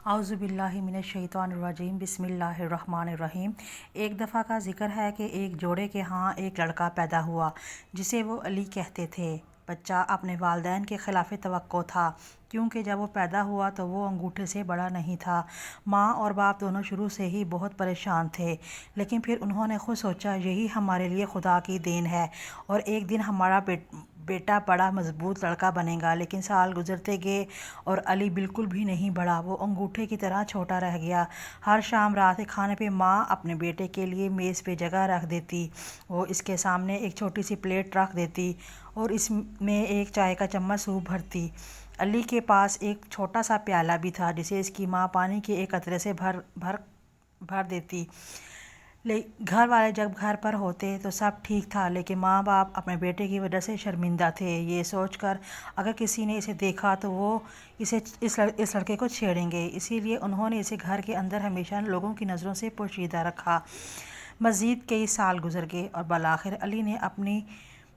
اعوذ باللہ من الشیطان الرجیم بسم اللہ الرحمن الرحیم۔ ایک دفعہ کا ذکر ہے کہ ایک جوڑے کے ہاں ایک لڑکا پیدا ہوا جسے وہ علی کہتے تھے۔ بچہ اپنے والدین کے خلاف توقع تھا کیونکہ جب وہ پیدا ہوا تو وہ انگوٹھے سے بڑا نہیں تھا۔ ماں اور باپ دونوں شروع سے ہی بہت پریشان تھے، لیکن پھر انہوں نے خود سوچا یہی ہمارے لیے خدا کی دین ہے اور ایک دن ہمارا بیٹا بڑا مضبوط لڑکا بنے گا۔ لیکن سال گزرتے گئے اور علی بالکل بھی نہیں بڑھا، وہ انگوٹھے کی طرح چھوٹا رہ گیا۔ ہر شام رات کے کھانے پہ ماں اپنے بیٹے کے لیے میز پہ جگہ رکھ دیتی، وہ اس کے سامنے ایک چھوٹی سی پلیٹ رکھ دیتی اور اس میں ایک چائے کا چمچ سوپ بھرتی۔ علی کے پاس ایک چھوٹا سا پیالہ بھی تھا جسے اس کی ماں پانی کے ایک قطرے سے بھر دیتی۔ گھر والے جب گھر پر ہوتے تو سب ٹھیک تھا، لیکن ماں باپ اپنے بیٹے کی وجہ سے شرمندہ تھے، یہ سوچ کر اگر کسی نے اسے دیکھا تو وہ اس لڑکے کو چھیڑیں گے، اسی لیے انہوں نے اسے گھر کے اندر ہمیشہ لوگوں کی نظروں سے پوشیدہ رکھا۔ مزید کئی سال گزر گئے اور بالآخر علی نے اپنی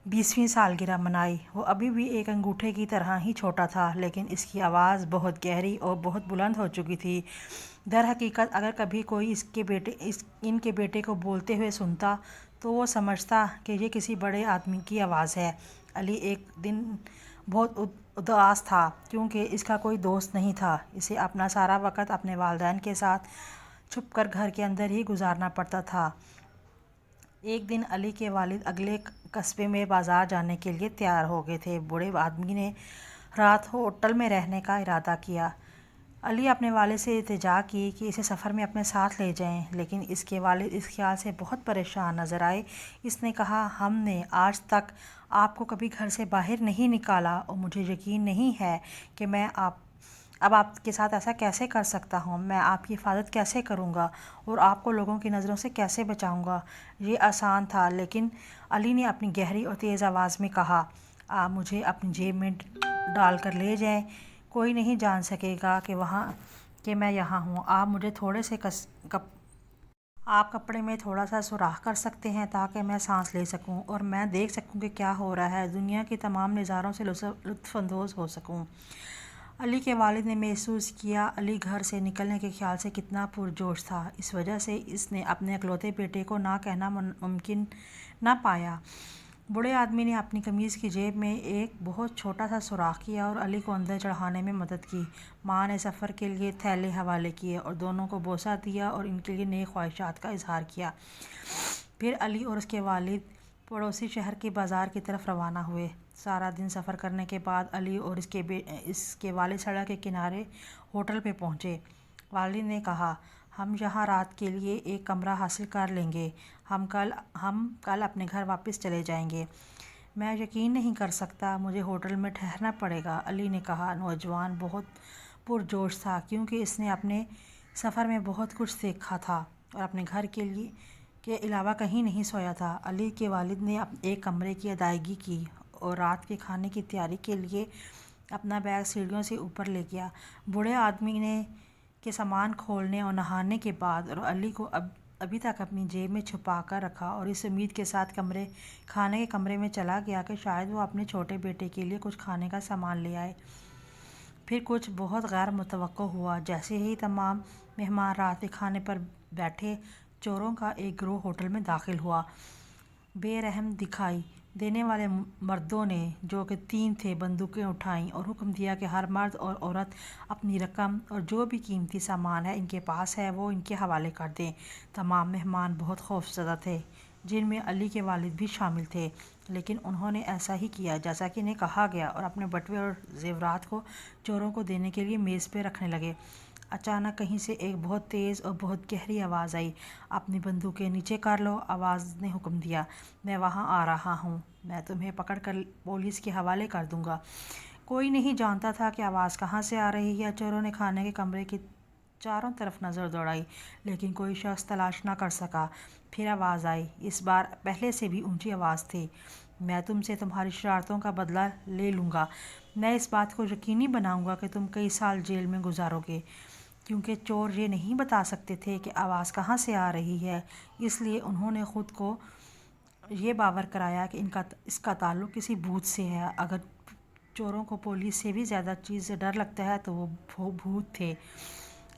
20ویں سالگرہ منائی۔ وہ ابھی بھی ایک انگوٹھے کی طرح ہی چھوٹا تھا، لیکن اس کی آواز بہت گہری اور بہت بلند ہو چکی تھی۔ در حقیقت اگر کبھی کوئی ان کے بیٹے کو بولتے ہوئے سنتا تو وہ سمجھتا کہ یہ کسی بڑے آدمی کی آواز ہے۔ علی ایک دن بہت اداس تھا کیونکہ اس کا کوئی دوست نہیں تھا، اسے اپنا سارا وقت اپنے والدین کے ساتھ چھپ کر گھر کے اندر ہی گزارنا پڑتا تھا۔ ایک دن علی کے والد اگلے قصبے میں بازار جانے کے لیے تیار ہو گئے تھے۔ بوڑھے آدمی نے رات ہوٹل میں رہنے کا ارادہ کیا۔ علی اپنے والد سے التجا کی کہ اسے سفر میں اپنے ساتھ لے جائیں، لیکن اس کے والد اس خیال سے بہت پریشان نظر آئے۔ اس نے کہا، ہم نے آج تک آپ کو کبھی گھر سے باہر نہیں نکالا اور مجھے یقین نہیں ہے کہ میں اب آپ کے ساتھ ایسا کیسے کر سکتا ہوں۔ میں آپ کی حفاظت کیسے کروں گا اور آپ کو لوگوں کی نظروں سے کیسے بچاؤں گا؟ یہ آسان تھا، لیکن علی نے اپنی گہری اور تیز آواز میں کہا، آپ مجھے اپنی جیب میں ڈال کر لے جائیں، کوئی نہیں جان سکے گا کہ میں یہاں ہوں۔ آپ مجھے آپ کپڑے میں تھوڑا سا سوراخ کر سکتے ہیں تاکہ میں سانس لے سکوں اور میں دیکھ سکوں کہ کیا ہو رہا ہے، دنیا کے تمام نظاروں سے لطف اندوز ہو سکوں۔ علی کے والد نے محسوس کیا علی گھر سے نکلنے کے خیال سے کتنا پرجوش تھا، اس وجہ سے اس نے اپنے اکلوتے بیٹے کو نہ کہنا ممکن نہ پایا۔ بوڑھے آدمی نے اپنی قمیض کی جیب میں ایک بہت چھوٹا سا سوراخ کیا اور علی کو اندر چڑھانے میں مدد کی۔ ماں نے سفر کے لیے تھیلے حوالے کیے اور دونوں کو بوسہ دیا اور ان کے لیے نیک خواہشات کا اظہار کیا۔ پھر علی اور اس کے والد پڑوسی شہر کے بازار کی طرف روانہ ہوئے۔ سارا دن سفر کرنے کے بعد علی اور اس کے والد سڑک کے کنارے ہوٹل پہ پہنچے۔ والد نے کہا، ہم یہاں رات کے لیے ایک کمرہ حاصل کر لیں گے، ہم کل اپنے گھر واپس چلے جائیں گے۔ میں یقین نہیں کر سکتا، مجھے ہوٹل میں ٹھہرنا پڑے گا، علی نے کہا۔ نوجوان بہت پرجوش تھا کیونکہ اس نے اپنے سفر میں بہت کچھ دیکھا تھا اور اپنے گھر کے علاوہ کہیں نہیں سویا تھا۔ علی کے والد نے ایک کمرے کی ادائیگی کی اور رات کے کھانے کی تیاری کے لیے اپنا بیگ سیڑھیوں سے اوپر لے گیا۔ بوڑھے آدمی کے سامان کھولنے اور نہانے کے بعد اور علی کو ابھی تک اپنی جیب میں چھپا کر رکھا اور اس امید کے ساتھ کھانے کے کمرے میں چلا گیا کہ شاید وہ اپنے چھوٹے بیٹے کے لیے کچھ کھانے کا سامان لے آئے۔ پھر کچھ بہت غیر متوقع ہوا۔ جیسے ہی تمام مہمان رات کے کھانے پر بیٹھے، چوروں کا ایک گروہ ہوٹل میں داخل ہوا۔ بے رحم دکھائی دینے والے مردوں نے، جو کہ 3 تھے، بندوقیں اٹھائیں اور حکم دیا کہ ہر مرد اور عورت اپنی رقم اور جو بھی قیمتی سامان ان کے پاس ہے وہ ان کے حوالے کر دیں۔ تمام مہمان بہت خوفزدہ تھے، جن میں علی کے والد بھی شامل تھے، لیکن انہوں نے ایسا ہی کیا جیسا کہ انہیں کہا گیا اور اپنے بٹوے اور زیورات کو چوروں کو دینے کے لیے میز پہ رکھنے لگے۔ اچانک کہیں سے ایک بہت تیز اور بہت گہری آواز آئی، اپنی بندوقیں نیچے کر لو، آواز نے حکم دیا۔ میں وہاں آ رہا ہوں، میں تمہیں پکڑ کر پولیس کے حوالے کر دوں گا۔ کوئی نہیں جانتا تھا کہ آواز کہاں سے آ رہی ہے۔ چوروں نے کھانے کے کمرے کی چاروں طرف نظر دوڑائی، لیکن کوئی شخص تلاش نہ کر سکا۔ پھر آواز آئی، اس بار پہلے سے بھی اونچی آواز تھی، میں تم سے تمہاری شرارتوں کا بدلہ لے لوں گا۔ میں اس بات کو یقینی بناؤں گا کہ تم کئی سال جیل میں گزارو گے۔ کیونکہ چور یہ نہیں بتا سکتے تھے کہ آواز کہاں سے آ رہی ہے، اس لیے انہوں نے خود کو یہ باور کرایا کہ اس کا تعلق کسی بھوت سے ہے۔ اگر چوروں کو پولیس سے بھی زیادہ چیز سے ڈر لگتا ہے تو وہ بھوت تھے۔